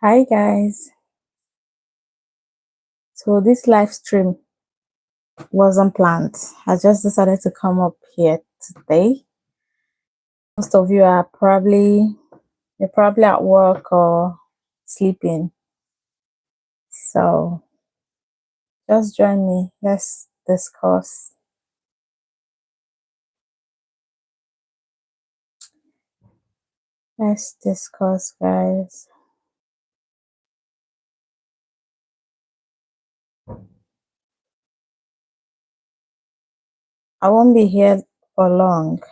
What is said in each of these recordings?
Hi guys. So this live stream wasn't planned. I just decided to come up here today. Most of you are you're probably at work or sleeping. So just join me. Let's discuss. Let's discuss, guys. I won't be here for long.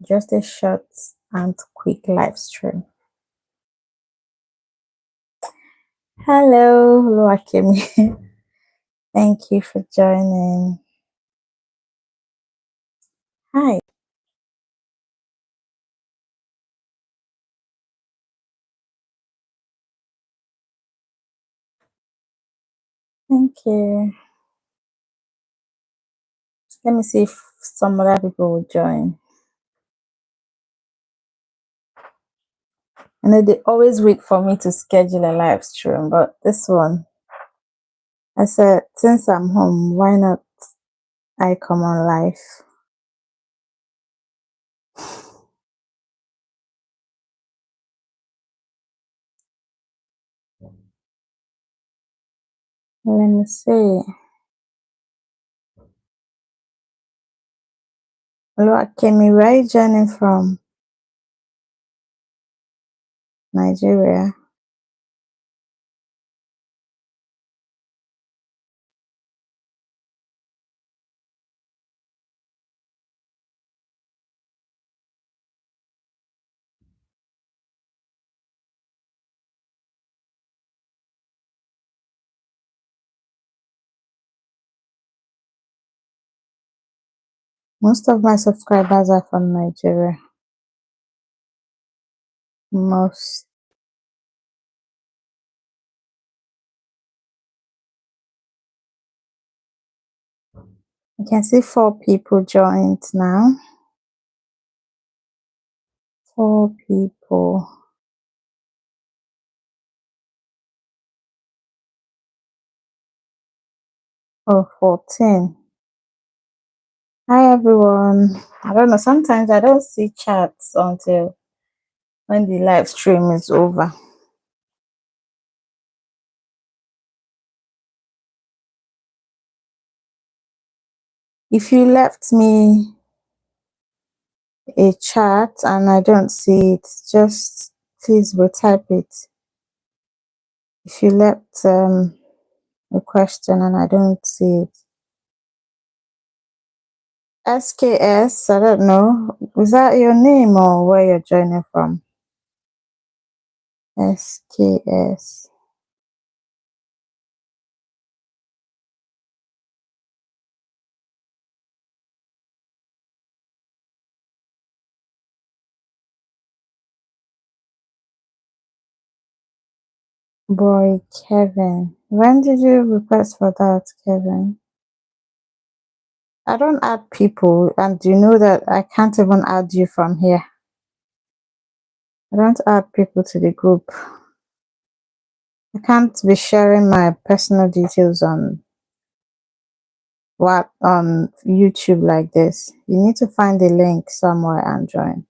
Just a short and quick live stream. Hello, Akemi. Thank you for joining. Hi. Thank you. Let me see if some other people will join. I know they always wait for me to schedule a live stream, but this one, I said, since I'm home, why not I come on live? Let me see. Hello, Akemi, where are you joining from? Nigeria. Most of my subscribers are from Nigeria. Most. You can see 4 people joined now. 4 people. Oh, 14. Hi everyone. I don't know, sometimes I don't see chats until when the live stream is over. If you left me a chat and I don't see it, just please retype it. If you left a question and I don't see it. SKS, I don't know. Is that your name or where you're joining from? SKS. Boy, Kevin. When did you request for that, Kevin? I don't add people, and you know that I can't even add you from here. I don't add people to the group. I can't be sharing my personal details on YouTube like this. You need to find the link somewhere and join.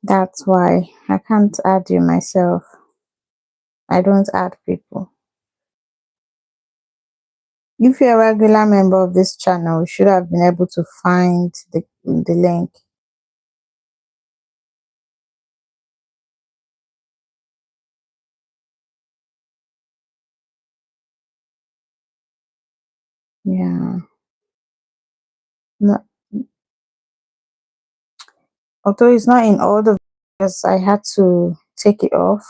That's why I can't add you myself. I don't add people. If you're a regular member of this channel, you should have been able to find the link. Yeah. No, although it's not in all the videos, I had to take it off.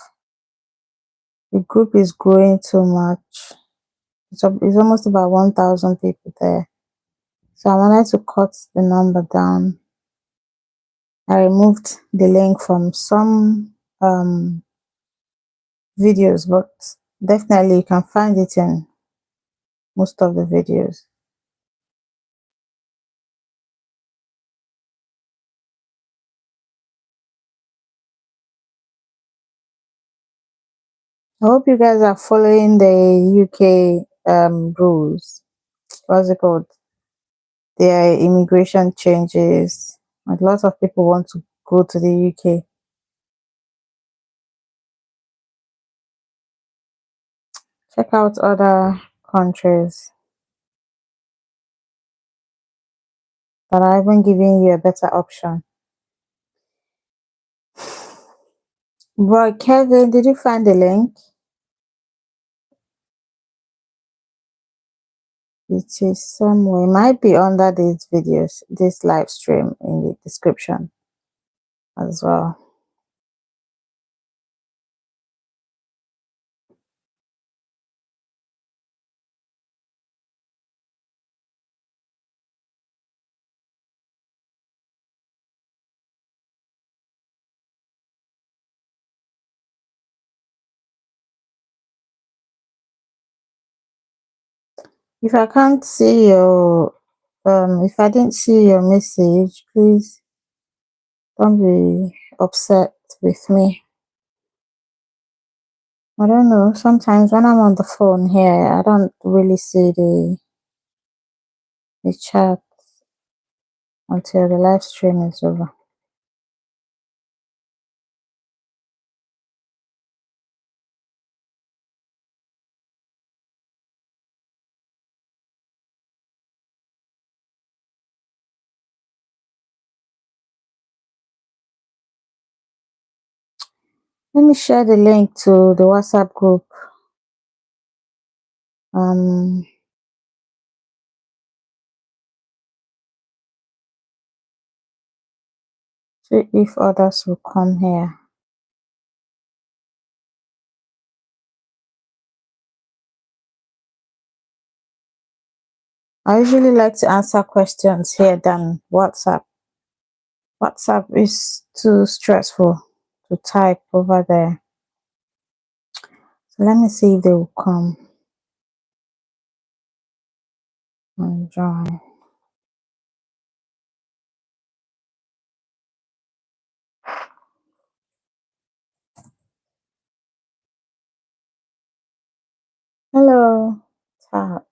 The group is growing too much. It's almost about 1,000 people there. So I wanted to cut the number down. I removed the link from some videos, but definitely you can find it in most of the videos. I hope you guys are following the UK rules. What's it called? Their immigration changes. A lot of people want to go to the UK. Check out other countries that are even giving you a better option. Bro, Kevin, did you find the link? It is somewhere. It might be under these videos, this live stream in the description as well. If I can't see your if I didn't see your message, please don't be upset with me. I don't know. Sometimes when I'm on the phone here, I don't really see the chat until the live stream is over. Let me share the link to the WhatsApp group. See if others will come here. I usually like to answer questions here than WhatsApp. WhatsApp is too stressful to type over there. So let me see if they will come and join. Hello. Tap.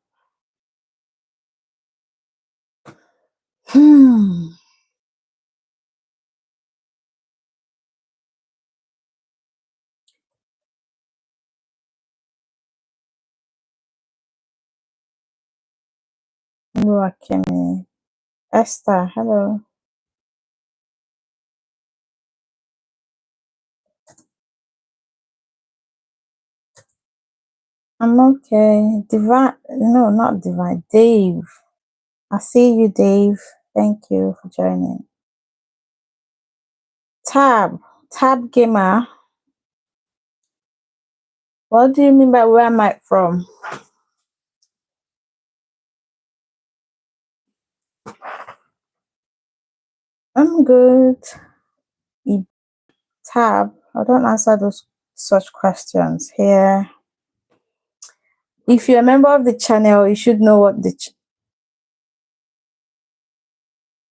Hello, Akemi. Esther, hello. I'm okay. Divine, no, not Divine. Dave. I see you, Dave. Thank you for joining. Tab Gamer. What do you mean by where am I from? I'm good. Tab, I don't answer those such questions here. If you're a member of the channel, you should know what the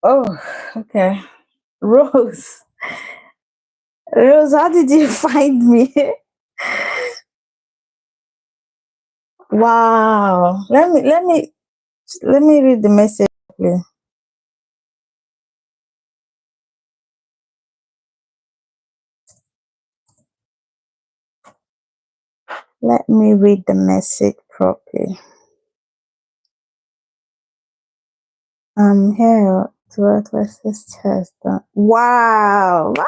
oh, okay. Rose. Rose, how did you find me? Wow. Let me read the message, please. Let me read the message properly. I'm here to work with this test. Wow. Well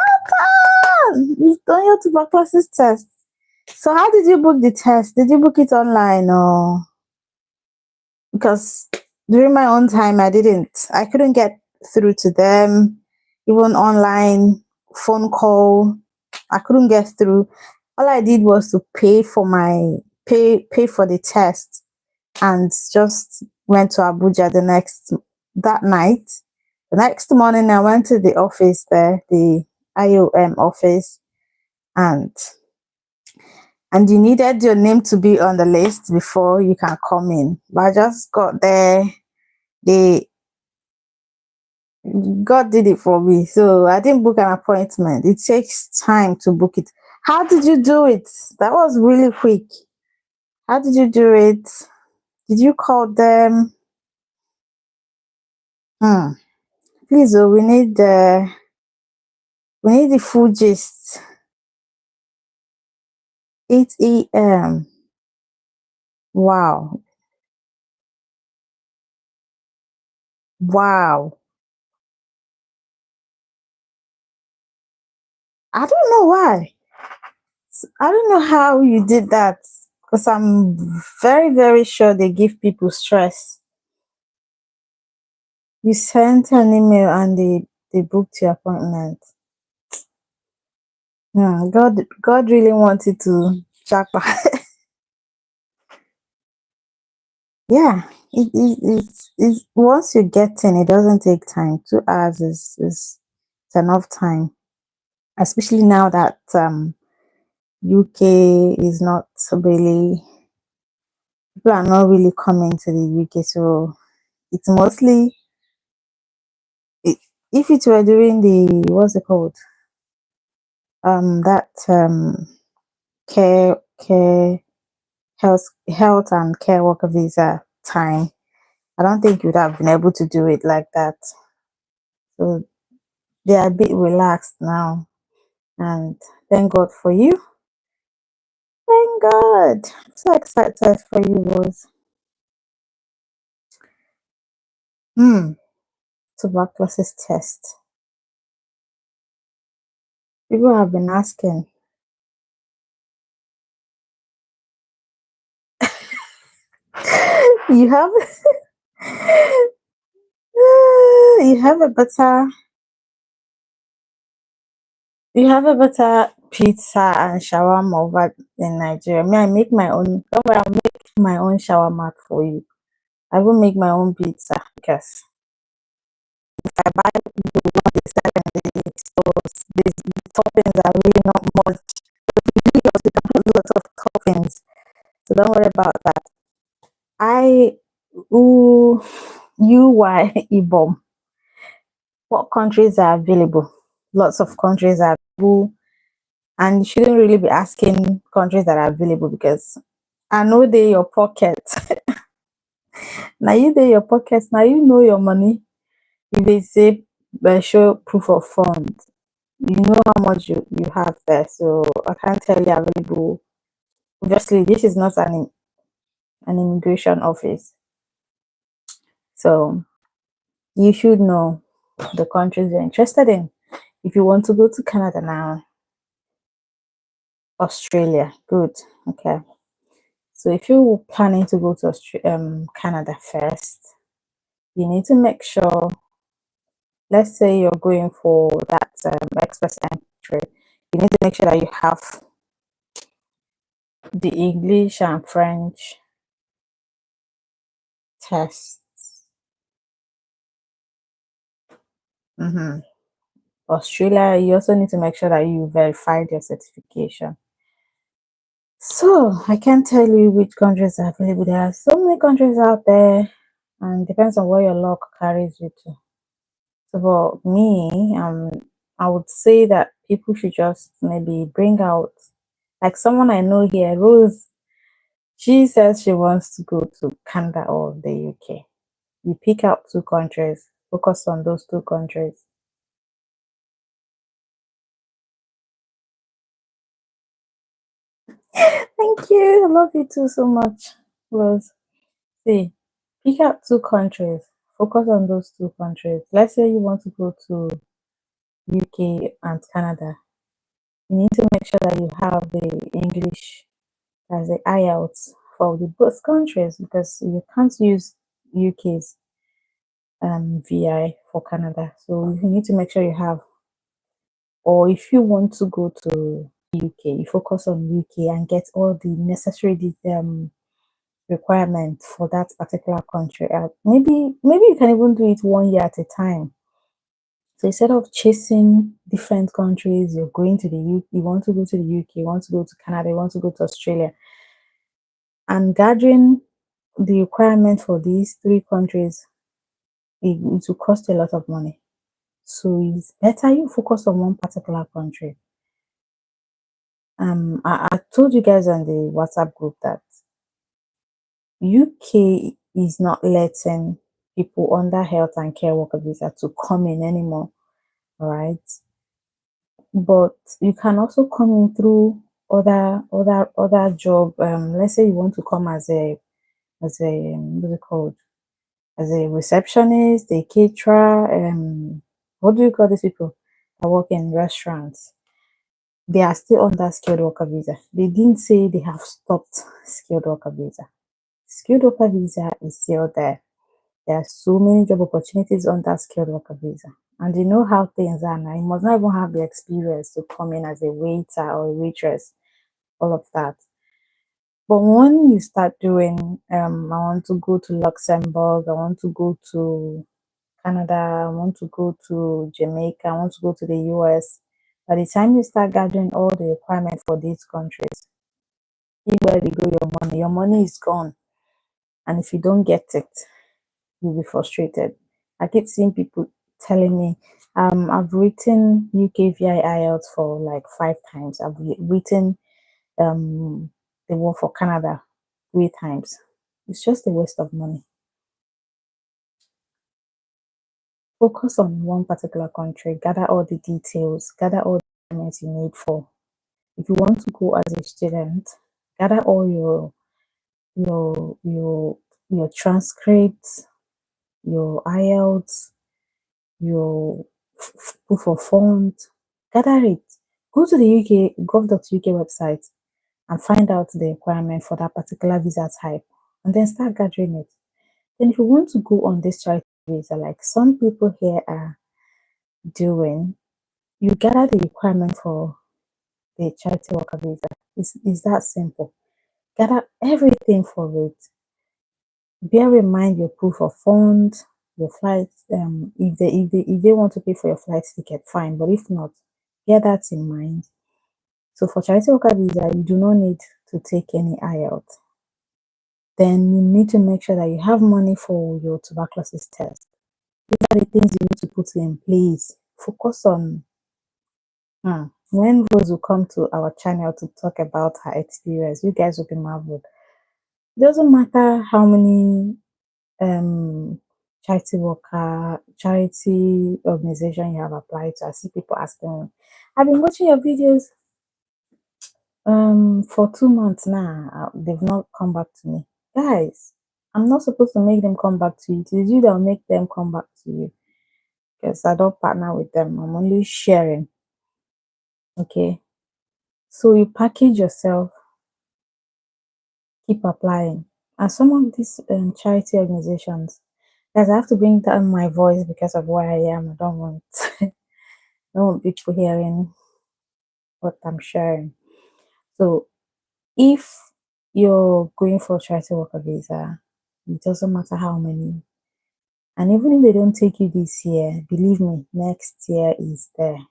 done. You've done your tuberculosis test. So how did you book the test? Did you book it online or? Because during my own time, I couldn't get through to them, even online, phone call. I couldn't get through. All I did was to pay for the test and just went to Abuja that night. The next morning I went to the office there, the IOM office, and you needed your name to be on the list before you can come in. But I just got there. God did it for me. So I didn't book an appointment. It takes time to book it. How did you do it? That was really quick. How did you do it? Did you call them? Hmm. Please, oh, we need the full gist. 8 a.m. Wow. Wow. I don't know why. I don't know how you did that. Because I'm very, very sure they give people stress. You sent an email and they booked your appointment. God really wanted to jackpot. Yeah, it's once you get in, it doesn't take time. 2 hours is it's enough time, especially now that UK is not really people are not really coming to the UK, so it's mostly it, if it were during the what's it called that care health and care worker visa time. I don't think you'd have been able to do it like that. So they are a bit relaxed now. And thank God for you. Thank God. I'm so excited for you, Rose. Hmm. Tuberculosis test. People have been asking. You have you have a better pizza and shawarma over in Nigeria. Me, I make my own. Don't worry, I'll make my own shawarma for you. I will make my own pizza because I buy the one they sell in the stores. The toppings are really not much. Because you can put lots of toppings, so don't worry about that. I ooh Ibom. What countries are available? Lots of countries are available, and you shouldn't really be asking countries that are available because I know they your pocket. Now you they your pockets. Now you know your money. If they say show proof of funds, you know how much you have there. So I can't tell you available. Obviously, this is not an immigration office, so you should know the countries you're interested in. If you want to go to Canada now, Australia, good. Okay. So if you're planning to go to Canada first, you need to make sure, let's say you're going for that express entry, you need to make sure that you have the English and French tests. hmm Australia, you also need to make sure that you verified your certification. So I can't tell you which countries are available. There are so many countries out there, and depends on where your luck carries you to. So for me, I would say that people should just maybe bring out, like someone I know here, Rose. She says she wants to go to Canada or the UK. You pick out two countries, focus on those two countries. Thank you. I love you too so much, Rose. See, pick out two countries, focus on those two countries. Let's say you want to go to UK and Canada. You need to make sure that you have the English as the IELTS for the both countries because you can't use UK's VI for Canada. So you need to make sure you have, or if you want to go to UK, you focus on UK and get all the necessary requirement for that particular country. Maybe you can even do it 1 year at a time. So instead of chasing different countries, you're going to the UK, you want to go to the UK, you want to go to Canada, you want to go to Australia, and gathering the requirement for these three countries, it will cost a lot of money. So it's better you focus on one particular country. I told you guys on the WhatsApp group that UK is not letting people under health and care worker visa to come in anymore, right? But you can also come in through other job. Let's say you want to come as a what's it called? As a receptionist, a caterer, what do you call these people that work in restaurants? They are still under skilled worker visa. They didn't say they have stopped skilled worker visa. Skilled worker visa is still there. There are so many job opportunities under skilled worker visa. And you know how things are now. You must not even have the experience to come in as a waiter or a waitress, all of that. But when you start doing, I want to go to Luxembourg, I want to go to Canada, I want to go to Jamaica, I want to go to the US. By the time you start gathering all the requirements for these countries, where they go your money is gone. And if you don't get it, you'll be frustrated. I keep seeing people telling me, I've written UK VI IELTS for like 5 times. I've written the one for Canada 3 times. It's just a waste of money. Focus on one particular country, gather all the details, gather all the documents you need for. If you want to go as a student, gather all your transcripts, your IELTS, your proof of funds, gather it. Go to the UK gov.uk website and find out the requirement for that particular visa type, and then start gathering it. Then if you want to go on this charity visa, like some people here are doing, you gather the requirement for the charity worker visa. It's that simple. Gather everything for it. Bear in mind your proof of funds, your flights. If they want to pay for your flight ticket, fine. But if not, bear that in mind. So for charity worker visa, you do not need to take any IELTS. Then you need to make sure that you have money for your tuberculosis test. These are the things you need to put in place. Focus on when Rose will come to our channel to talk about her experience, you guys will be marveled. It doesn't matter how many charity organization you have applied to. I see people asking, I've been watching your videos for 2 months now. They've not come back to me. Guys, I'm not supposed to make them come back to you. It is you that will make them come back to you. Because I don't partner with them. I'm only sharing. Okay. So you package yourself, keep applying. And some of these charity organizations, guys, I have to bring down my voice because of where I am. I don't want I don't want people hearing what I'm sharing. So if you're going for charity worker visa, it doesn't matter how many. And even if they don't take you this year, believe me, next year is there.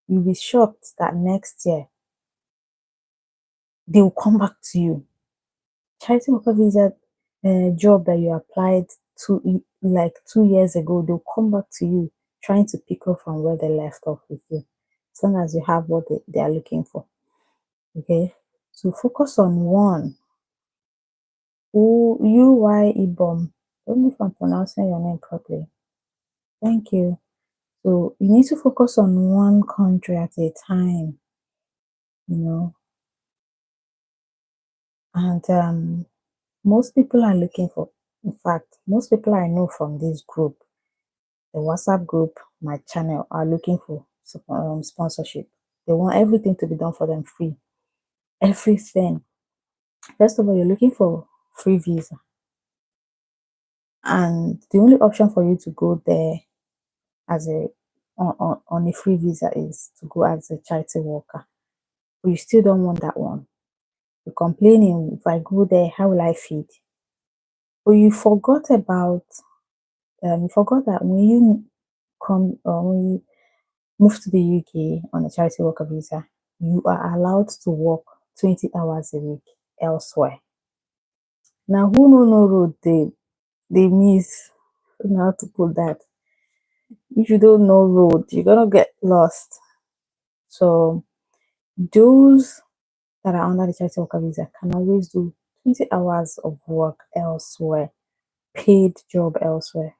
You'll be shocked that next year they will come back to you. Charity worker visa job that you applied to like 2 years ago, they'll come back to you trying to pick up from where they left off with you, as long as you have what they are looking for. Okay, so focus on one. UY Ibom. I don't know if I'm pronouncing your name properly. Thank you. So you need to focus on one country at a time, you know, and most people are looking for, in fact, most people I know from this group, the WhatsApp group, my channel, are looking for sponsorship. They want everything to be done for them free. Everything. First of all, you're looking for free visa. And the only option for you to go there as on a free visa is to go as a charity worker. But you still don't want that one. You're complaining, if I go there, how will I feed? But you forgot that when you come when you move to the UK on a charity worker visa, you are allowed to work 20 hours a week elsewhere. Now, who no road they miss? I don't know how to put that. If you don't know road, you're gonna get lost. So Those that are under the child worker visa can always do 20 hours of work elsewhere, paid job elsewhere.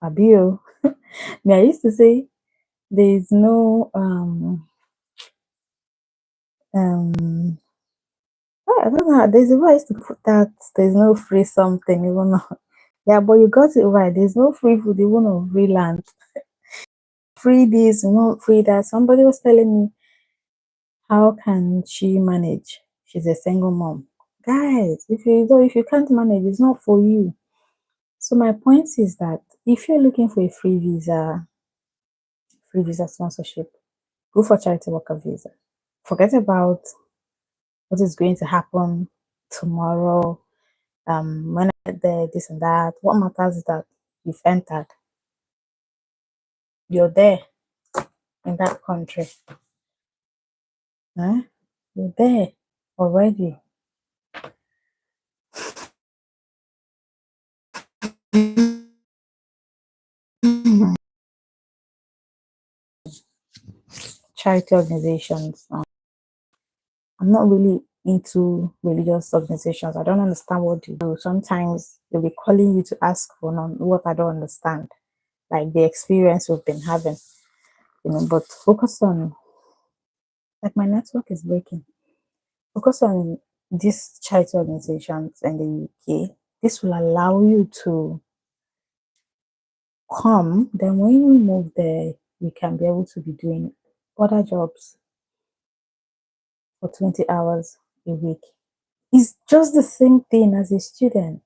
Abio. Me, I used to say there is no um I don't know. There's a way I used to put that there's no free something, even though yeah, but you got it right. There's no free food, even on free land. Free this, not free that. Somebody was telling me how can she manage? She's a single mom. Guys, if you can't manage, it's not for you. So my point is that if you're looking for a free visa sponsorship, go for charity worker visa. Forget about what is going to happen tomorrow. When I get there, this and that. What matters is that you've entered. You're there in that country. Huh? You're there already. Charity organizations. I'm not really into religious organizations. I don't understand what they do. Sometimes they'll be calling you to ask for what I don't understand, like the experience we've been having, But focus on, like, my network is breaking. Focus on these charity organizations in the UK. This will allow you to come. Then when you move there, you can be able to be doing other jobs for 20 hours a week. It's just the same thing as a student.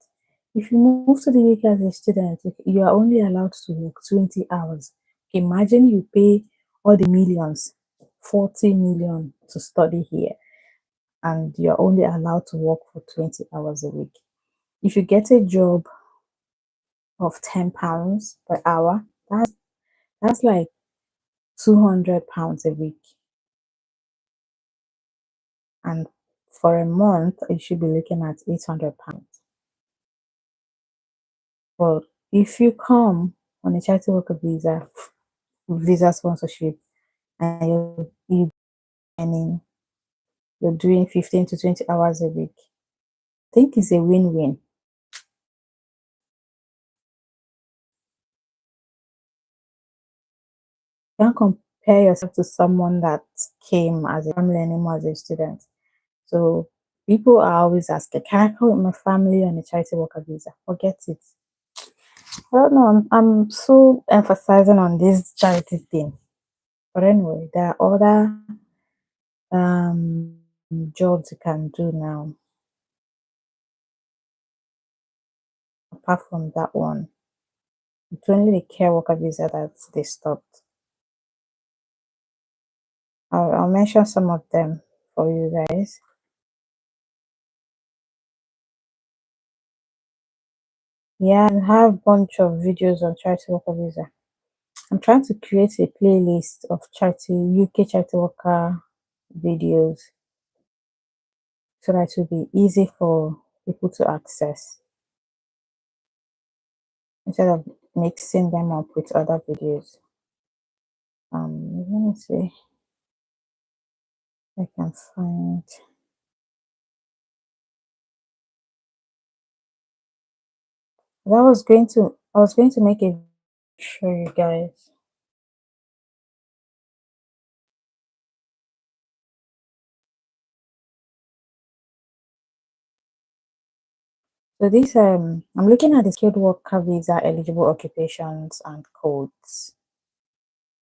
If you move to the UK as a student, you are only allowed to work 20 hours. Imagine you pay all the millions, 40 million to study here, and you're only allowed to work for 20 hours a week. If you get a job of £10 per hour, that's like £200 a week. And for a month, you should be looking at £800. But if you come on a charity worker visa sponsorship, and you're doing 15 to 20 hours a week, I think it's a win-win. You can't compare yourself to someone that came as a family anymore as a student. So people are always asking, can I come with my family on a charity worker visa? Forget it. I don't know. I'm so emphasizing on this charity thing. But anyway, there are other jobs you can do now apart from that one. It's only the care worker visa that they stopped. I'll mention some of them for you guys. Yeah, I have a bunch of videos on charity worker visa. I'm trying to create a playlist of UK charity worker videos so that it will be easy for people to access instead of mixing them up with other videos. Let me see if I can find. I was going to make a show you guys. So this I'm looking at the skilled worker visa eligible occupations and codes,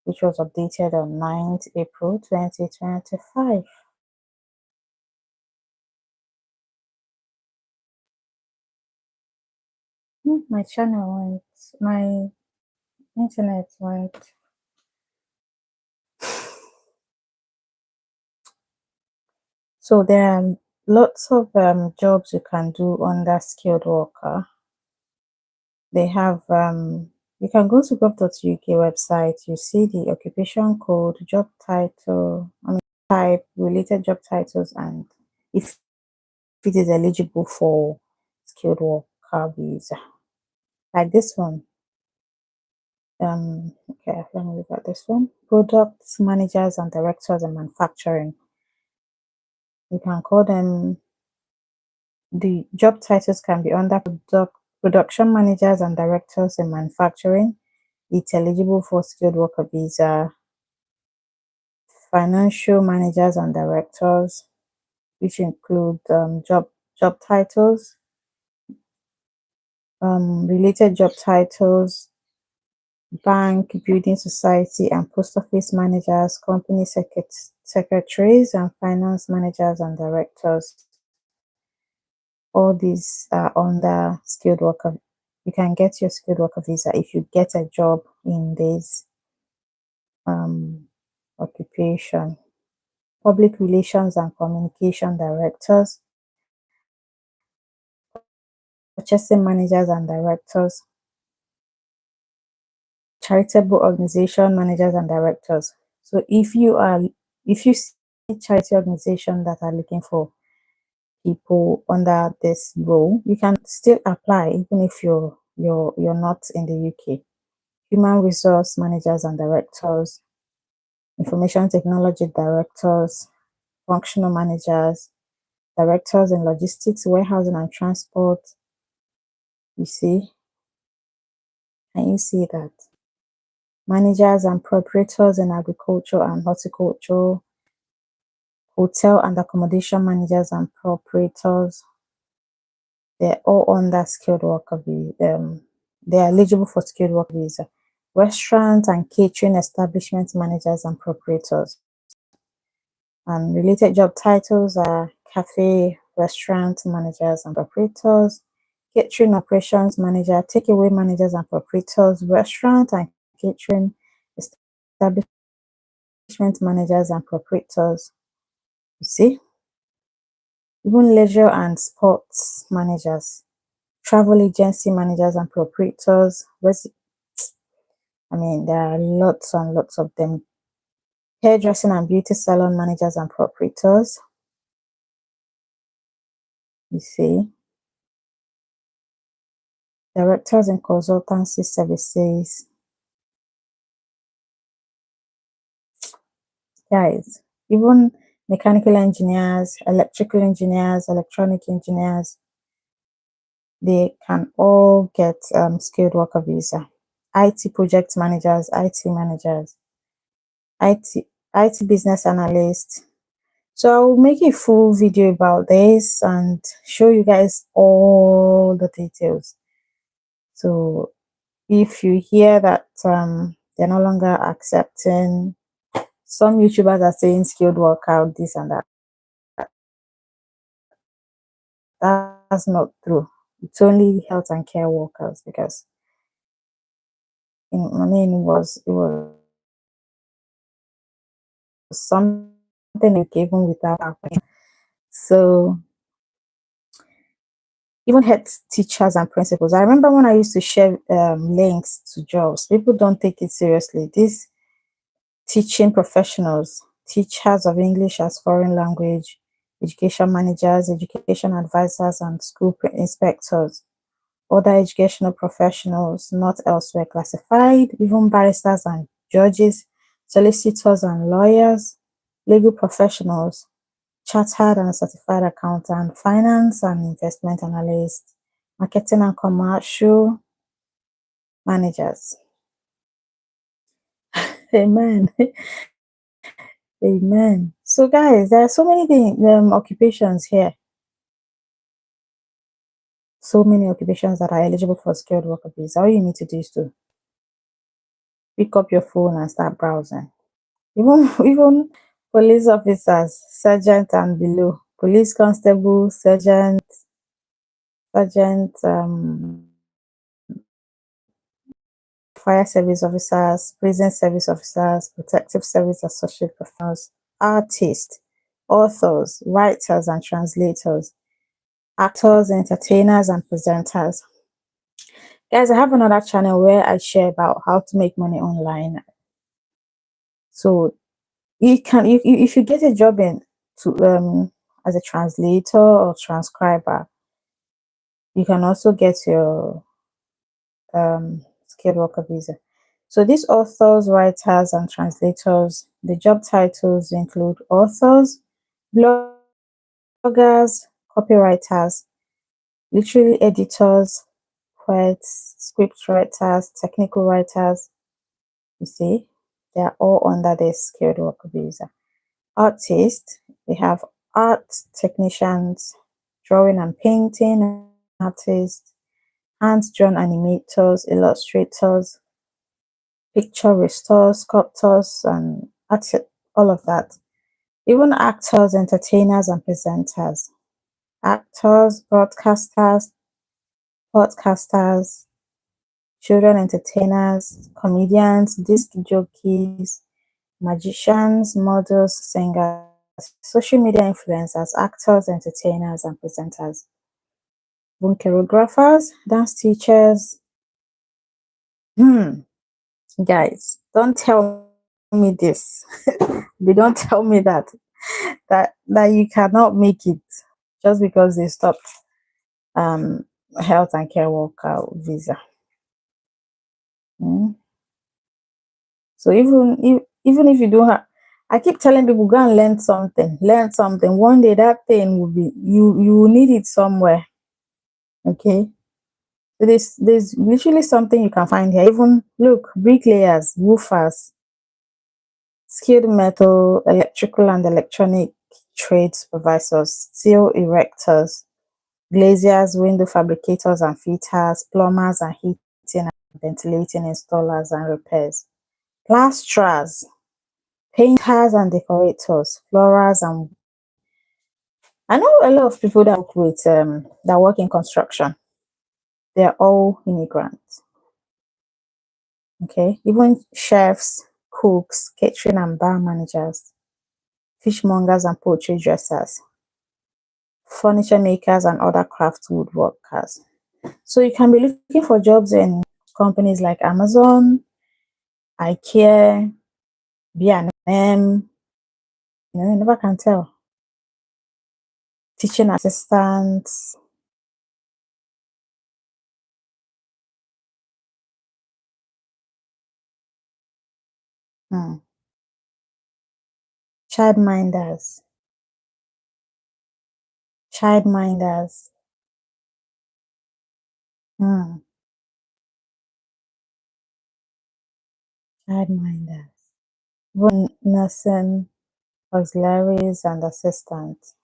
which was updated on 9th April 2025. My channel went, my internet went. So there are lots of jobs you can do under skilled worker. They have you can go to gov.uk website, you see the occupation code, job title, type, related job titles, and if it is eligible for skilled worker visa. Like this one, Okay, let me look at this one. Product managers and directors in manufacturing. You can call them, the job titles can be under production managers and directors in manufacturing. It's eligible for skilled worker visa. Financial managers and directors, which include job titles, related job titles, bank, building society, and post office managers, company secretaries, and finance managers and directors. All these are under skilled worker. You can get your skilled worker visa if you get a job in this um, occupation. Public relations and communication directors, purchasing managers and directors, charitable organization managers and directors. So if you see charity organization that are looking for people under this role, you can still apply even if you're not in the UK. Human resource managers and directors, information technology directors, functional managers, directors in logistics, warehousing and transport. You see, can you see that? Managers and proprietors in agriculture and horticulture, hotel and accommodation managers and proprietors, they're all under skilled worker visa. They're eligible for skilled worker visa. Restaurant and catering establishment managers and proprietors. And related job titles are cafe, restaurant managers and proprietors, catering operations manager, takeaway managers and proprietors, restaurant and catering establishment managers and proprietors. You see, even leisure and sports managers, travel agency managers and proprietors. I mean, there are lots and lots of them. Hairdressing and beauty salon managers and proprietors. You see, directors in consultancy services. Guys, even mechanical engineers, electrical engineers, electronic engineers, they can all get skilled worker visa. IT project managers, IT managers, IT business analysts. So I'll make a full video about this and show you guys all the details. So if you hear that they're no longer accepting, some YouTubers are saying skilled worker, this and that. That's not true. It's only health and care workers because I mean it was something like even without happening. So even head teachers and principals. I remember when I used to share links to jobs, people don't take it seriously. These teaching professionals, teachers of English as foreign language, education managers, education advisors, and school inspectors, other educational professionals not elsewhere classified, even barristers and judges, solicitors and lawyers, legal professionals, chartered and certified accountant, finance and investment analyst, marketing and commercial managers. Amen. Amen. So guys, there are so many occupations here. So many occupations that are eligible for skilled worker visa. All you need to do is to pick up your phone and start browsing. Even police officers, sergeant and below, police constable, sergeant, fire service officers, prison service officers, protective service associate professionals, artists, authors, writers and translators, actors, entertainers and presenters. Guys, I have another channel where I share about how to make money online. So if you get a job in to as a translator or transcriber, you can also get your skilled worker visa. So these authors, writers, and translators, the job titles include authors, bloggers, copywriters, literary editors, poets, script writers, technical writers. You see, they are all under the skilled worker visa. Artists, we have art technicians, drawing and painting artists, hands-drawn animators, illustrators, picture restorers, sculptors, and all of that. Even actors, entertainers, and presenters. Actors, broadcasters, podcasters, children entertainers, comedians, disc jockeys, magicians, models, singers, social media influencers, actors, entertainers, and presenters. Even choreographers, dance teachers. Hmm, guys, don't tell me this. They don't tell me that you cannot make it just because they stopped um health and care worker visa. Mm. So even if you don't have, I keep telling people go and learn something, learn something. One day that thing will be you will need it somewhere. Okay. So there's literally something you can find here. Even look, bricklayers, roofers, skilled metal, electrical and electronic trade supervisors, steel erectors, glaziers, window fabricators and fitters, plumbers and heating and ventilating installers and repairs, plasterers, painters and decorators, florals, and I know a lot of people that work with that work in construction. They're all immigrants. Okay, even chefs, cooks, catering and bar managers, fishmongers and poultry dressers, furniture makers and other craft woodworkers. So you can be looking for jobs in companies like Amazon, IKEA, B&M. You never can tell. Teaching assistants. Hmm. Childminders. Childminders. Hmm. Childminders. Even nursing auxiliaries and assistants.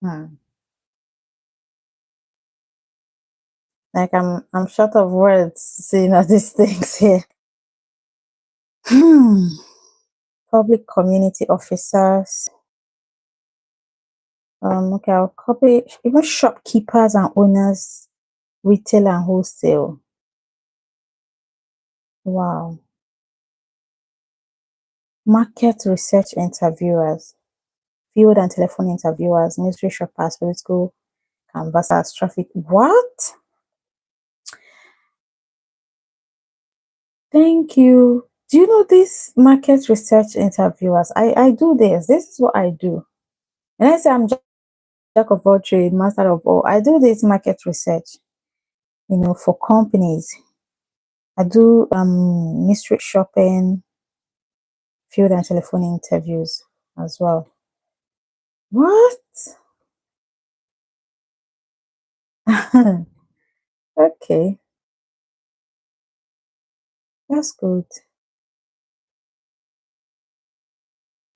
Hmm. Like I'm short of words seeing all these things here. Hmm. Public community officers. Okay, I'll copy even shopkeepers and owners, retail and wholesale. Wow. Market research interviewers, field and telephone interviewers, mystery shoppers, political canvassers, traffic. What? Thank you. Do you know this market research interviewers? I do this. This is what I do. And I say I'm jack of all trade, master of all. I do this market research, for companies. I do mystery shopping, field and telephone interviews as well. What? Okay, that's good.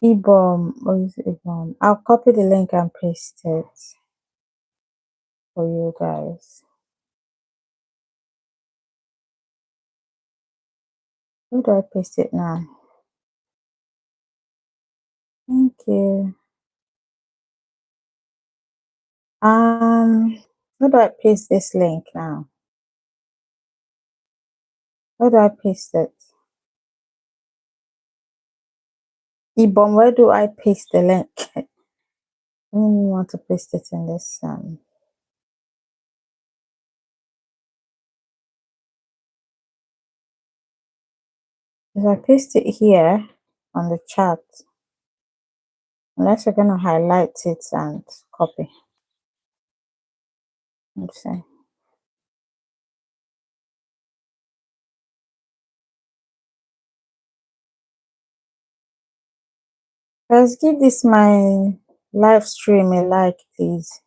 Ebom, or is it Ebom? I'll copy the link and paste it for you guys. Where do I paste it now? Thank you. Where do I paste this link now? Where do I paste it? Ebom, where do I paste the link? I don't want to paste it in this. If I paste it here on the chat, Unless you're gonna highlight it and copy. Let's see. Let's give this my live stream a like, please.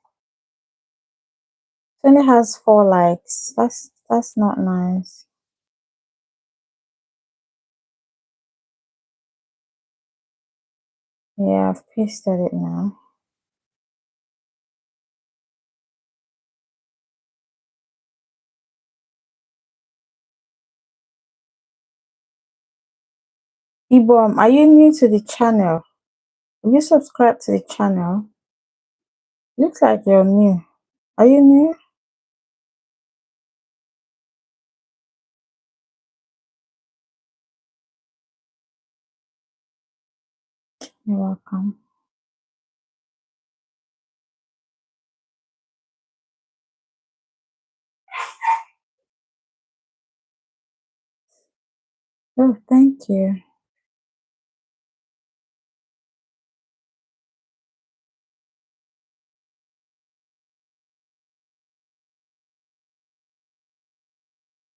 It only has 4 likes. That's not nice. Yeah, I've pasted it now. Ibom, are you new to the channel? Will you subscribe to the channel? Looks like you're new. Are you new? You're welcome. Oh, thank you.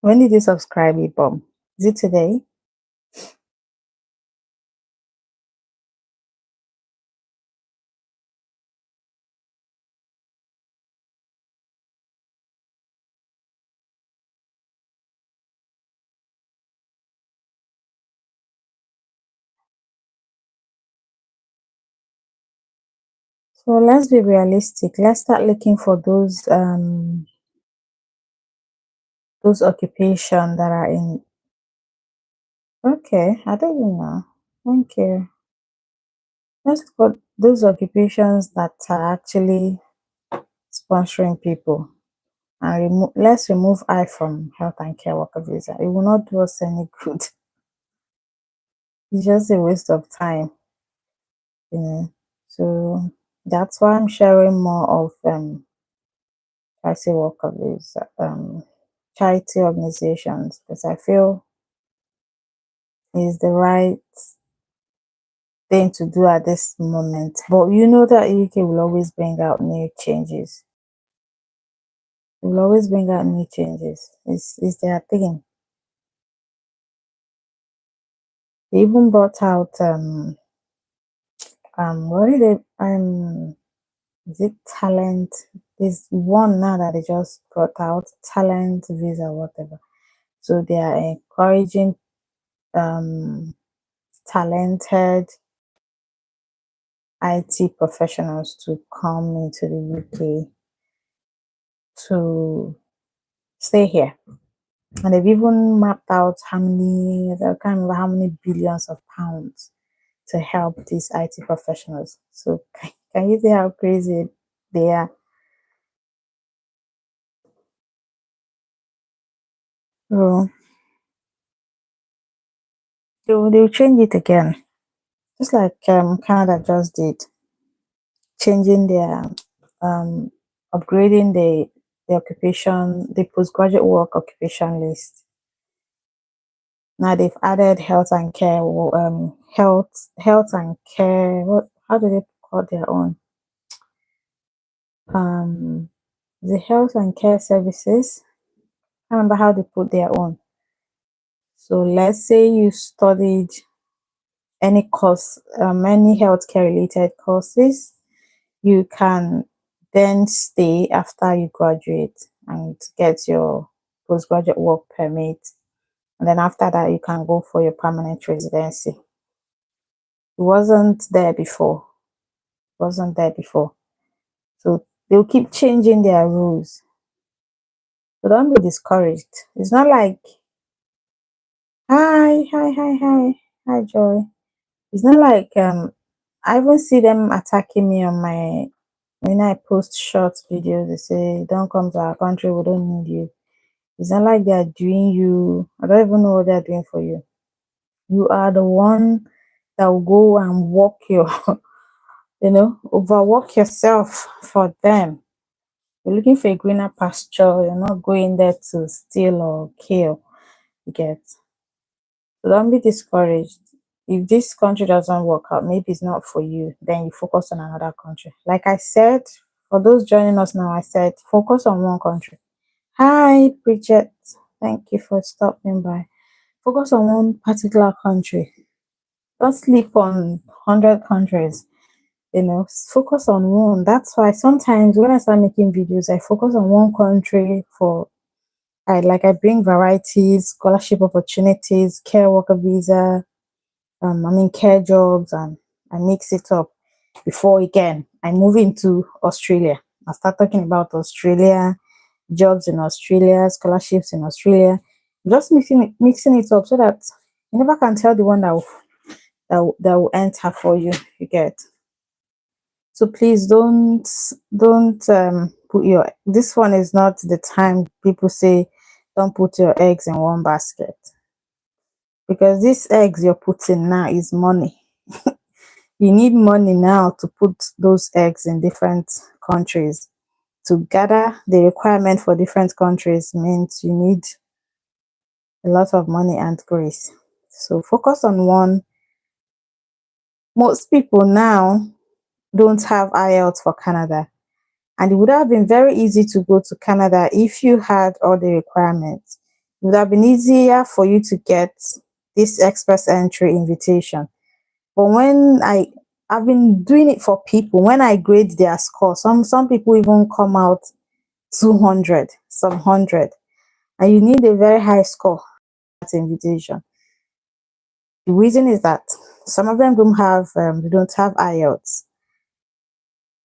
When did you subscribe, Ibom? Is it today? So let's be realistic. Let's start looking for those occupation that are in. Okay, I don't even know. Thank you. Let's go those occupations that are actually sponsoring people, and let's remove I from health and care worker visa. It will not do us any good. It's just a waste of time, you know. So that's why I'm sharing more of charity worker visa, charity organizations, because I feel is the right thing to do at this moment. But you know that UK will always bring out new changes. It will always bring out new changes. It's their thing. They even brought out what did they is it talent? There's one now that they just brought out, talent visa, whatever. So they are encouraging um talented IT professionals to come into the UK to stay here. And they've even mapped out how many, I can't remember how many billions of pounds to help these IT professionals. So can you see how crazy they are? So they'll change it again, just like Canada just did, changing their um, upgrading the occupation, the postgraduate work occupation list. Now they've added health and care, health and care. What? How do they call their own? Um, the health and care services. I remember how they put their own. So let's say you studied any course, any healthcare related courses, you can then stay after you graduate and get your postgraduate work permit. And then after that, you can go for your permanent residency. It wasn't there before. It wasn't there before. So they'll keep changing their rules. So don't be discouraged. It's not like, hi, Joy. It's not like I even see them attacking me on my when I post short videos. They say, "Don't come to our country. We don't need you." It's not like they're doing you. I don't even know what they're doing for you. You are the one that will go and walk your, overwork yourself for them. You're looking for a greener pasture. You're not going there to steal or kill. You get. So don't be discouraged. If this country doesn't work out, maybe it's not for you, then you focus on another country. Like I said, for those joining us now, I said focus on one country. Hi, Bridget. Thank you for stopping by. Focus on one particular country. Don't sleep on 100 countries. Focus on one. That's why sometimes when I start making videos, I focus on one country for I bring varieties, scholarship opportunities, care worker visa, care jobs, and I mix it up before again I move into Australia. I start talking about Australia, jobs in Australia, scholarships in Australia, just mixing it up so that you never can tell the one that will enter for you. You get. So please don't put your this one is not the time people say don't put your eggs in one basket, because these eggs you're putting now is money. You need money now to put those eggs in different countries. To gather the requirement for different countries means you need a lot of money and grace. So focus on one. Most people now don't have IELTS for Canada, and it would have been very easy to go to Canada if you had all the requirements. It would have been easier for you to get this express entry invitation. But I've been doing it for people, when I grade their score, some people even come out 200, some 100, and you need a very high score at invitation. The reason is that some of them they don't have IELTS,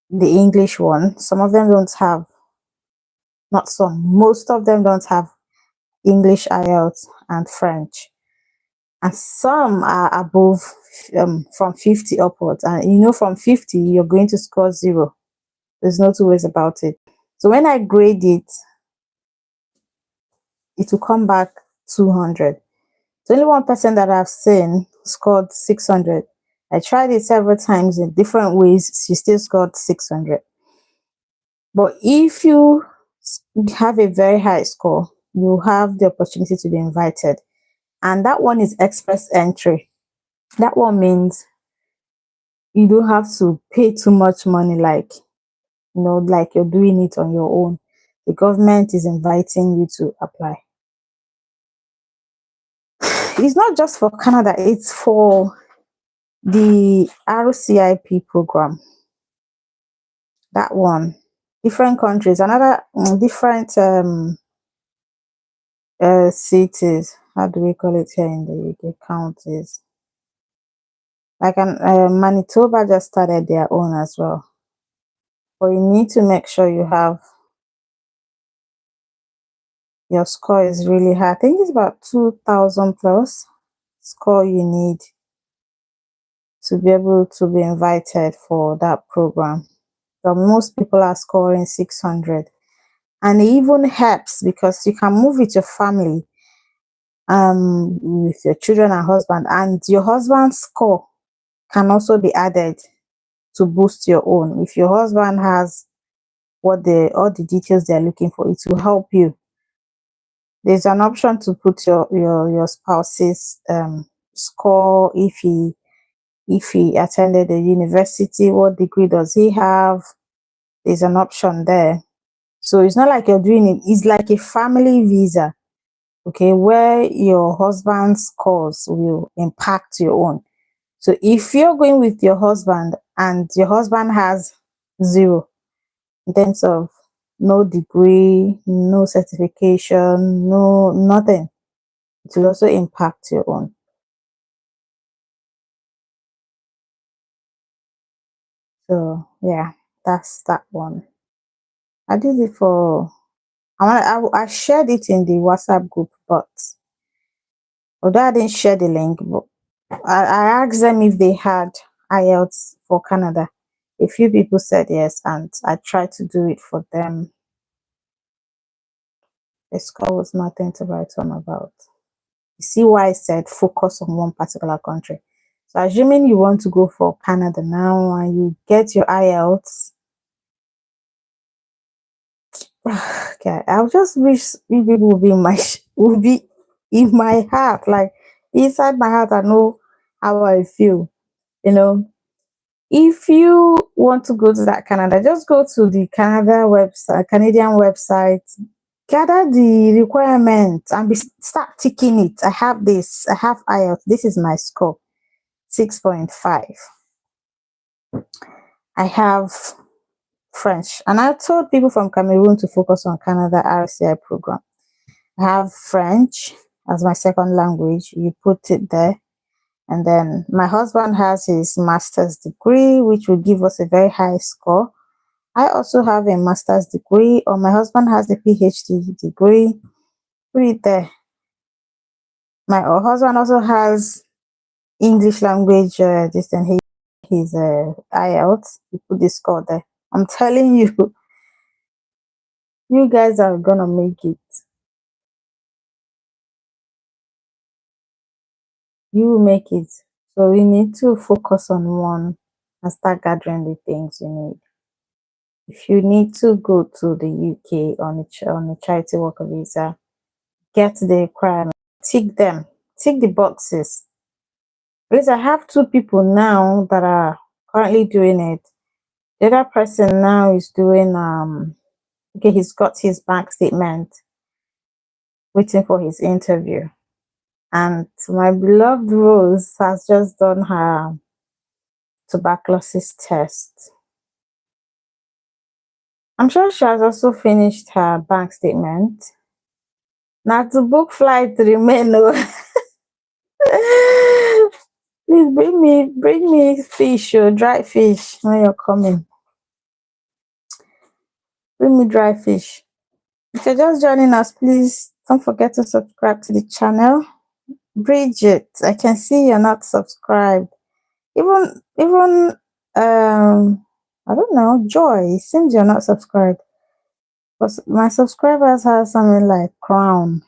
the English one. Some of them don't have, not some, most of them don't have English IELTS and French, and some are above from 50 upwards, and from 50 you're going to score 0. There's no two ways about it. So when I grade it, it will come back 200. The only one person that I've seen scored 600. I tried it several times in different ways. She still scored 600. But if you have a very high score, you have the opportunity to be invited. And that one is express entry. That one means you don't have to pay too much money, like you're doing it on your own. The government is inviting you to apply. It's not just for Canada, it's for the RCIP program. That one. Different countries, another different cities. How do we call it here in the UK? Counties. Like Manitoba just started their own as well. But you need to make sure your score is really high. I think it's about 2,000 plus score you need to be able to be invited for that program. So most people are scoring 600, and it even helps because you can move with your family, with your children and husband, and your husband's score can also be added to boost your own. If your husband has all the details they're looking for, it will help you. There's an option to put your spouse's score, if he attended the university, what degree does he have. There's an option there. So it's not like you're doing it, it's like a family visa, okay, where your husband's scores will impact your own. So if you're going with your husband and your husband has 0 in terms of no degree, no certification, no nothing, it will also impact your own. So yeah, that's that one. I did it for I shared it in the WhatsApp group, but although I didn't share the link, but I asked them if they had IELTS for Canada. A few people said yes, and I tried to do it for them. The score was nothing to write home about. You see why I said focus on one particular country. So assuming you want to go for Canada now and you get your IELTS, okay, I just wish you people would be in my heart, like inside my heart. I know how I feel. You know, if you want to go to that Canada, just go to the Canadian website, gather the requirements and start ticking it. I have this, I have IELTS, this is my score, 6.5. I have French. And I told people from Cameroon to focus on Canada RCI program. I have French as my second language. You put it there. And then my husband has his master's degree, which will give us a very high score. I also have a master's degree, or my husband has a PhD degree. Put it there. My husband also has English language, this and his IELTS. You put the score there. I'm telling you, you guys are gonna make it. You will make it. So you need to focus on one and start gathering the things you need. If you need to go to the UK on a charity worker visa, get the requirements, tick them, tick the boxes. Because I have two people now that are currently doing it. The other person now is doing okay, he's got his bank statement, waiting for his interview. And my beloved Rose has just done her tuberculosis test. I'm sure she has also finished her bank statement. Now to book flight remain. Please bring me fish or dry fish when you're coming. Bring me dry fish. If you're just joining us, please don't forget to subscribe to the channel. Bridget, I can see you're not subscribed. Even I don't know, Joy, it seems you're not subscribed. But my subscribers have something like crown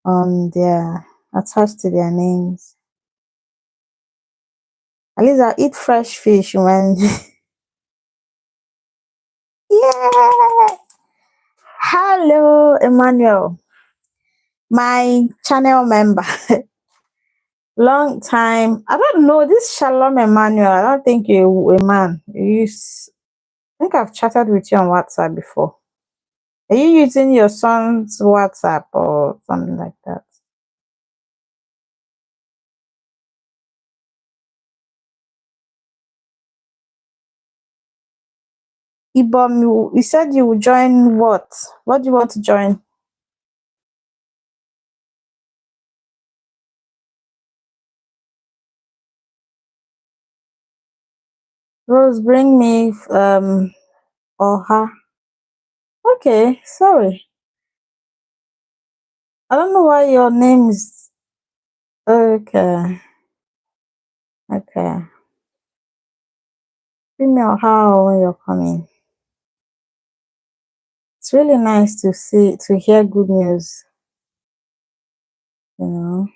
on their attached to their names. At least I eat fresh fish when yeah. Hello, Emmanuel, my channel member. Long time. I don't know this Shalom Emmanuel. I don't think you're a man. I think I've chatted with you on WhatsApp before. Are you using your son's WhatsApp or something like that? Ibom, you said you would join what? What do you want to join? Rose, bring me Oha. Okay, sorry. I don't know why your name is okay. Okay. Bring me Oha when you're coming. It's really nice to hear good news, you know.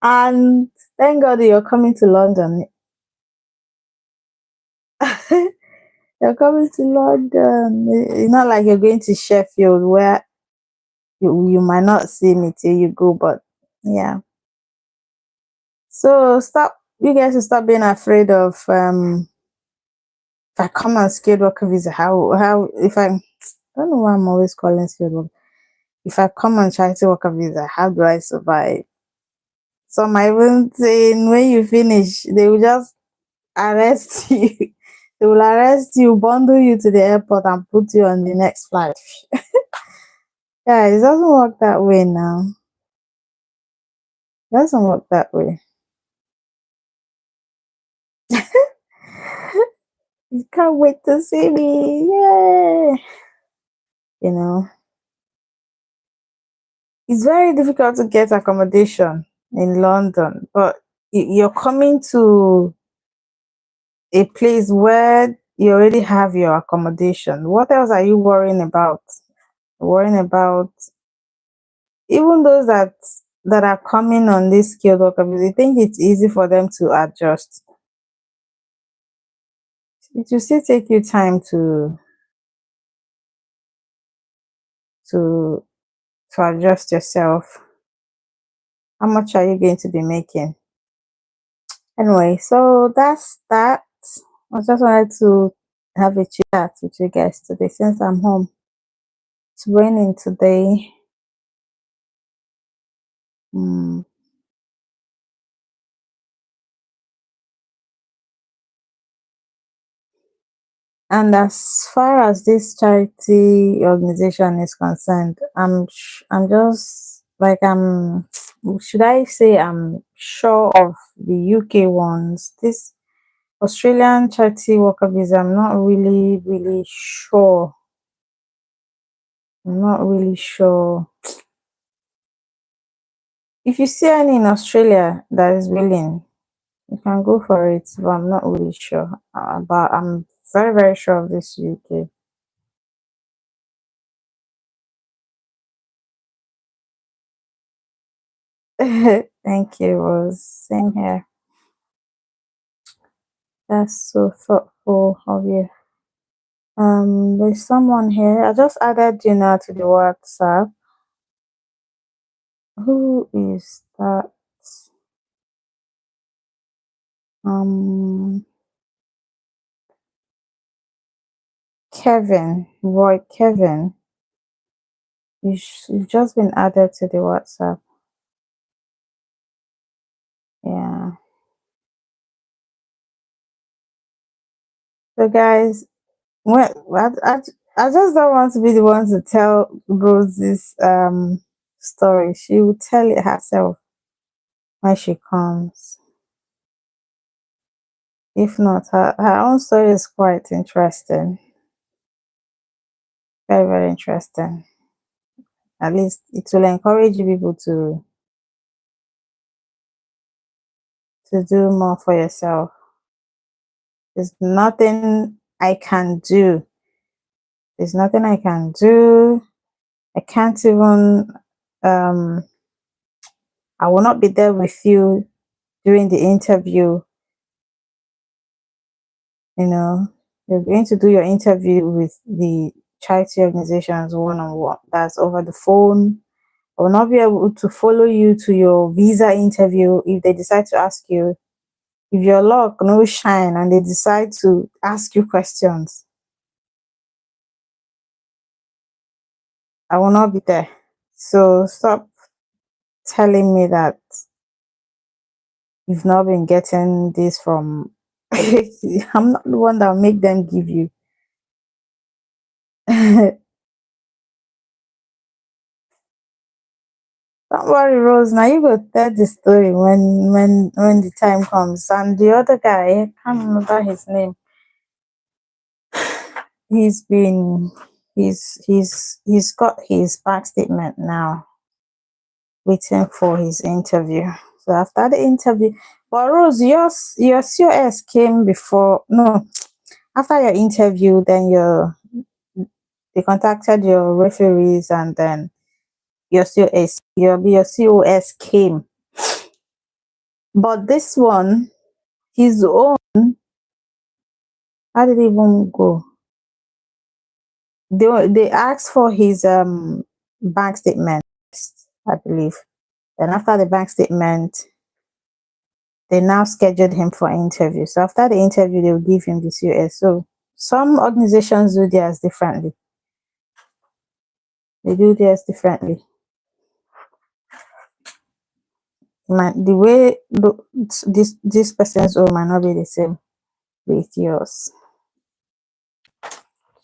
And thank God you're coming to London. You're coming to London. It's not like you're going to Sheffield where you might not see me till you go, but yeah. So stop you guys should stop being afraid of if I come on skilled worker visa, how if I don't know why I'm always calling skilled worker. If I come on charity worker visa, how do I survive? So my even saying when you finish, they will just arrest you. They will arrest you, bundle you to the airport, and put you on the next flight. Yeah, it doesn't work that way now. It doesn't work that way. You can't wait to see me. Yay! You know, it's very difficult to get accommodation in London, but you're coming to a place where you already have your accommodation. What else are you worrying about? Worrying about even those that are coming on this skilled worker visa, you think it's easy for them to adjust. It will still take you time to adjust yourself. How much are you going to be making? Anyway, so that's that. I just wanted to have a chat with you guys today since I'm home. It's raining today. Mm. And as far as this charity organization is concerned, I'm just like should I say I'm sure of the UK ones. This Australian charity worker visa, I'm not really sure. I'm not really sure. If you see any in Australia that is willing, you can go for it, but I'm not really sure. But I'm very sure of this UK. Thank you, Rose. Same here. That's so thoughtful of you. There's someone here. I just added you now to the WhatsApp. Who is that? Um, Kevin, Roy Kevin. You've just been added to the WhatsApp. Yeah. So guys, when I just don't want to be the one to tell Rose this story. She will tell it herself when she comes. If not, her own story is quite interesting. Very interesting. At least it will encourage you people to do more for yourself. There's nothing I can do. There's nothing I can do. I can't even um I will not be there with you during the interview. You know, you're going to do your interview with the charity organizations one on one. That's over the phone. I will not be able to follow you to your visa interview if they decide to ask you. If your luck no shine and they decide to ask you questions, I will not be there. So stop telling me that you've not been getting this from I'm not the one that will make them give you. Don't worry, Rose. Now you go tell the story when the time comes. And the other guy, I can't remember his name. He's been he's got his bank statement now, waiting for his interview. So after the interview, but Rose, your COS came before no after your interview. Then they contacted your referees, and then your COS came. But this one, his own, how did it even go? They asked for his bank statement, I believe. Then after the bank statement, they now scheduled him for interview. So after the interview, they will give him the COS. So some organizations do theirs differently. They do theirs differently. The way this person's own might not be the same with yours.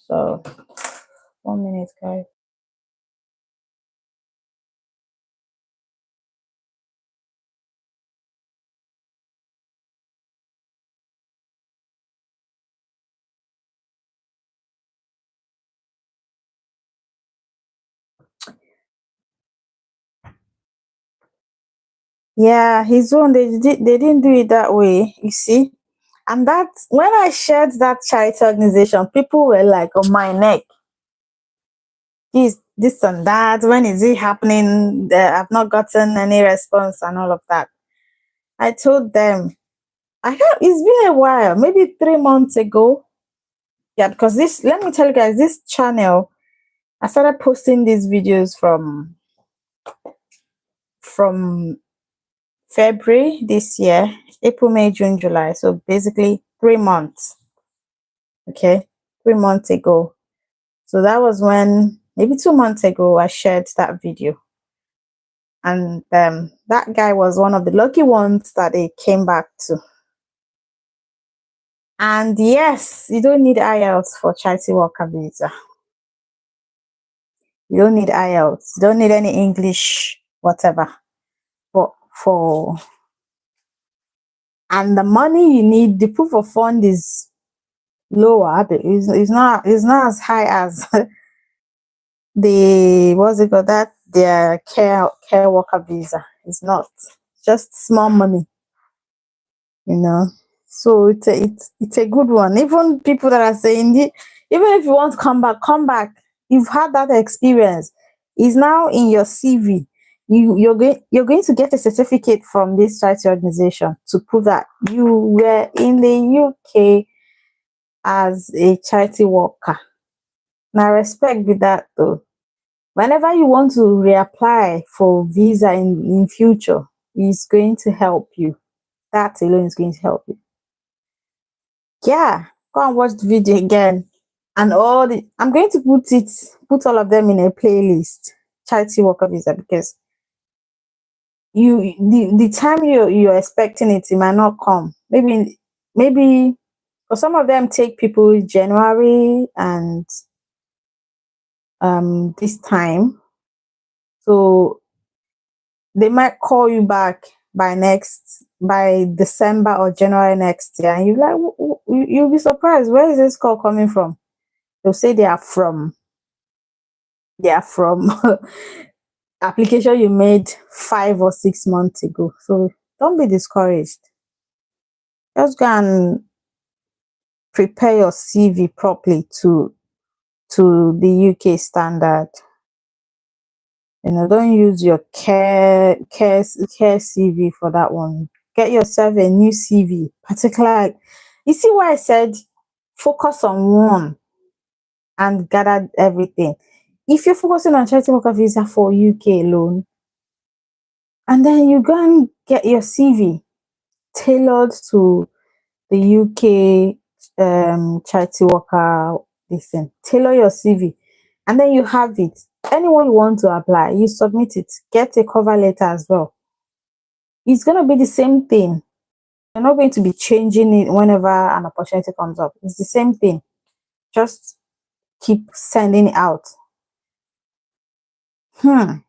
So 1 minute, guys. Yeah, his own they didn't do it that way, you see. And that when I shared that charity organization, people were like on my neck. This and that. When is it happening? I've not gotten any response and all of that. I told them it's been a while, maybe 3 months ago. Yeah, because this let me tell you guys, this channel I started posting these videos from February this year, April, May, June, July. So basically 3 months. Okay, 3 months ago. So that was when, maybe 2 months ago, I shared that video. And that guy was one of the lucky ones that they came back to. And yes, you don't need IELTS for charity worker visa. You don't need IELTS. You don't need any English, whatever. For and the money you need, the proof of fund is lower. It's not as high as the what's it called, that their care worker visa. It's not just small money, you know. So it's a good one. Even people that are saying even if you want to come back, come back. You've had that experience. It's now in your CV. You're going to get a certificate from this charity organization to prove that you were in the UK as a charity worker. Now, respect with that though. Whenever you want to reapply for visa in future, it's going to help you. That alone is going to help you. Yeah, go and watch the video again. And I'm going to put all of them in a playlist, charity worker visa, because the time you're expecting it might not come. Maybe for some of them take people January and this time. So they might call you back by December or January next year, and you'll be surprised. Where is this call coming from? They'll say they are from application you made 5 or 6 months ago. So don't be discouraged. Just go and prepare your CV properly to the UK standard. Don't use your care CV for that one. Get yourself a new CV. Particularly, you see why I said focus on one and gather everything. If you're focusing on charity worker visa for UK alone, and then you go and get your CV tailored to the UK charity worker, tailor your CV, and then you have it. Anyone you want to apply, you submit it. Get a cover letter as well. It's going to be the same thing. You're not going to be changing it whenever an opportunity comes up. It's the same thing. Just keep sending it out. I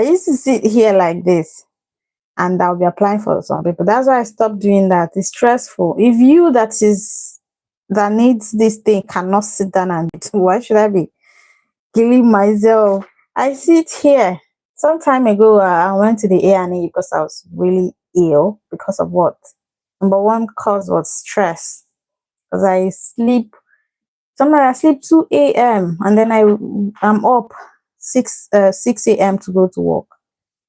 used to sit here like this and I'll be applying for some people. That's why I stopped doing that. It's stressful. If you that needs this thing cannot sit down and do, why should I be killing myself? I sit here. Some time ago, I went to the A&E because I was really ill. Because of what? Number one cause was stress. Because I sleep. Sometimes I sleep 2 a.m. and then I'm up 6 a.m. to go to work.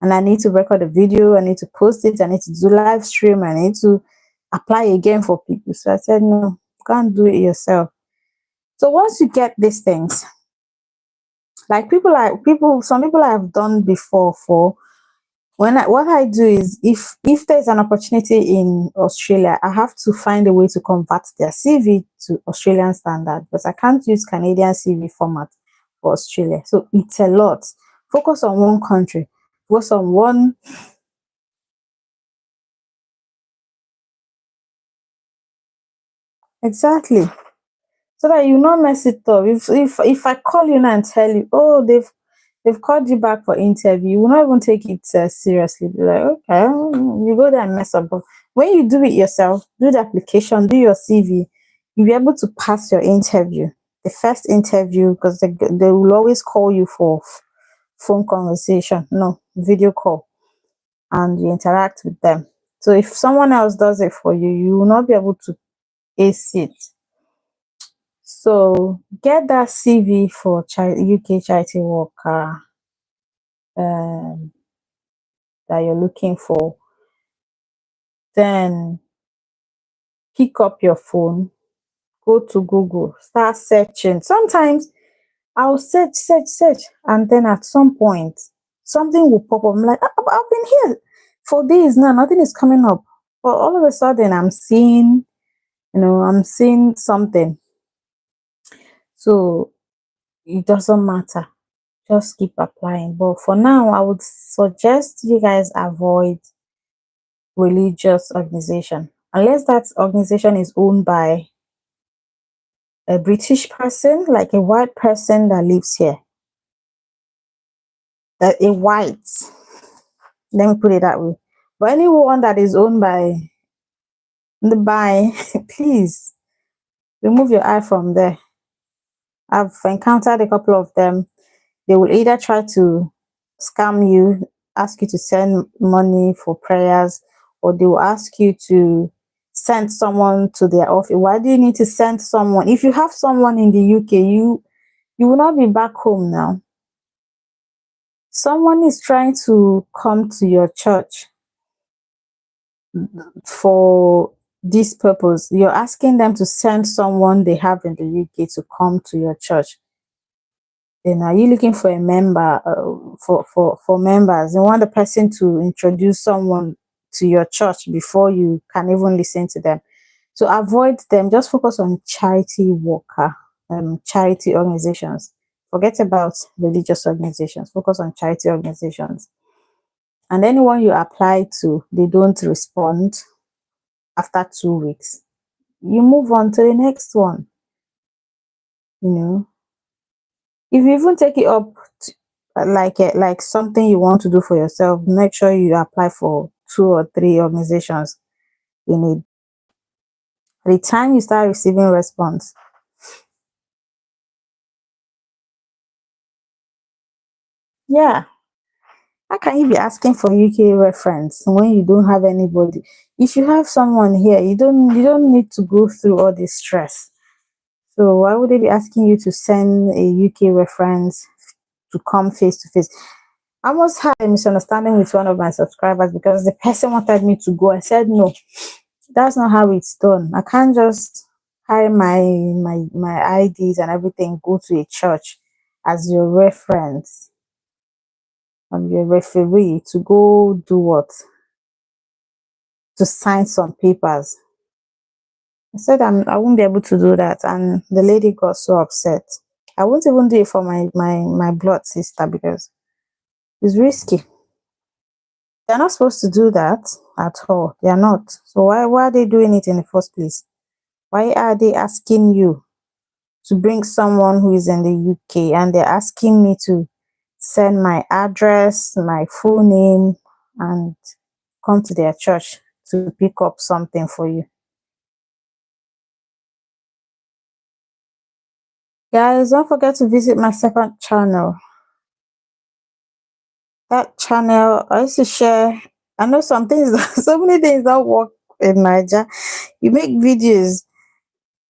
And I need to record a video. I need to post it. I need to do live stream. I need to apply again for people. So I said, no, can't do it yourself. So once you get these things, like some people I've done before for what I do is if there's an opportunity in Australia, I have to find a way to convert their CV to Australian standard, because I can't use Canadian CV format for Australia. So it's a lot. Focus on one country. Focus on one. Exactly. So that you not mess it up. If I call you now and tell you, oh, they've called you back for interview, you will not even take it seriously. Be like, okay, you go there and mess up. But when you do it yourself, do the application, do your CV, you'll be able to pass your interview, the first interview, because they will always call you for phone conversation, no, video call, and you interact with them. So if someone else does it for you, you will not be able to ace it. So get that CV for UK charity worker um, that you're looking for. Then pick up your phone, go to Google, start searching. Sometimes I'll search, and then at some point something will pop up. I'm like, I've been here for days now, nothing is coming up. But all of a sudden I'm seeing something. So it doesn't matter. Just keep applying. But for now, I would suggest you guys avoid religious organization. Unless that organization is owned by a British person, like a white person that lives here. That a white, let me put it that way. But anyone that is owned by please remove your eye from there. I've encountered a couple of them. They will either try to scam you, ask you to send money for prayers, or they will ask you to send someone to their office. Why do you need to send someone? If you have someone in the UK, you will not be back home now. Someone is trying to come to your church for this purpose. You're asking them to send someone they have in the UK to come to your church. Then are you looking for a member, for members? You want the person to introduce someone to your church before you can even listen to them. So avoid them. Just focus on charity worker, charity organizations. Forget about religious organizations. Focus on charity organizations. And anyone you apply to, they don't respond after 2 weeks. You move on to the next one. You know, if you even take it up like something you want to do for yourself, make sure you apply for 2 or 3 organizations you need. By the time you start receiving response, yeah, how can you be asking for UK reference when you don't have anybody? If you have someone here, you don't need to go through all this stress. So why would they be asking you to send a UK reference to come face to face? I almost had a misunderstanding with one of my subscribers because the person wanted me to go. I said no, that's not how it's done. I can't just hire my IDs and everything, go to a church as your reference and your referee to go do what? To sign some papers. I said I won't be able to do that, and the lady got so upset. I won't even do it for my blood sister because it's risky. They're not supposed to do that at all. They are not. So why are they doing it in the first place? Why are they asking you to bring someone who is in the UK, and they're asking me to send my address, my full name, and come to their church to pick up something for you? Guys, don't forget to visit my second channel. That channel, I used to share. I know some things, so many things don't work in Niger. You make videos,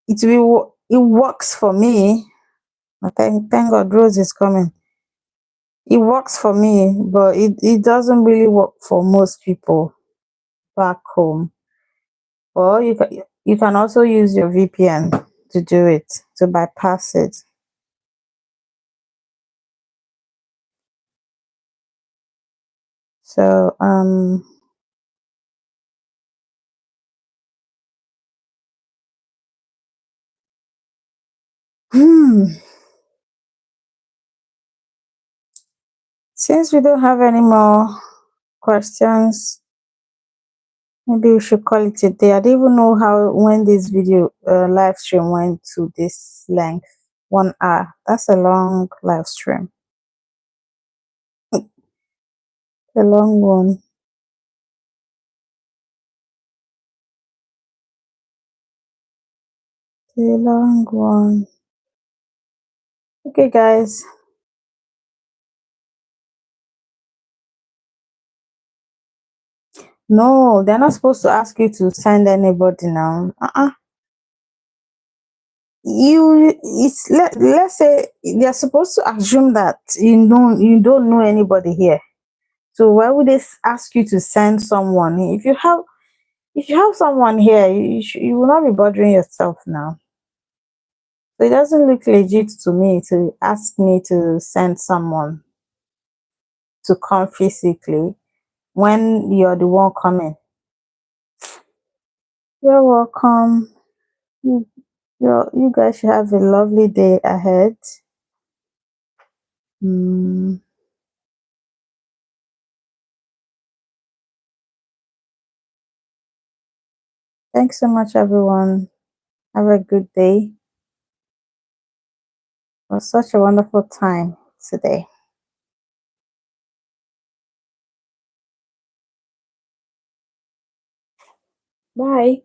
it works for me. Thank God Rose is coming. It works for me, but it doesn't really work for most people back home. Or you can also use your VPN to do it, to bypass it. So since we don't have any more questions, maybe we should call it a day. I don't even know when this video live stream went to this length. 1 hour. That's a long live stream. A long one. A long one. Okay, guys. No, they're not supposed to ask you to send anybody now. Let's say they're supposed to assume that you don't know anybody here. So why would they ask you to send someone? If you have someone here, you will not be bothering yourself now. So it doesn't look legit to me to ask me to send someone to come physically when you're the one coming. You're welcome. You, you guys should have a lovely day ahead. Mm, thanks so much, everyone. Have a good day. It was such a wonderful time today. Bye.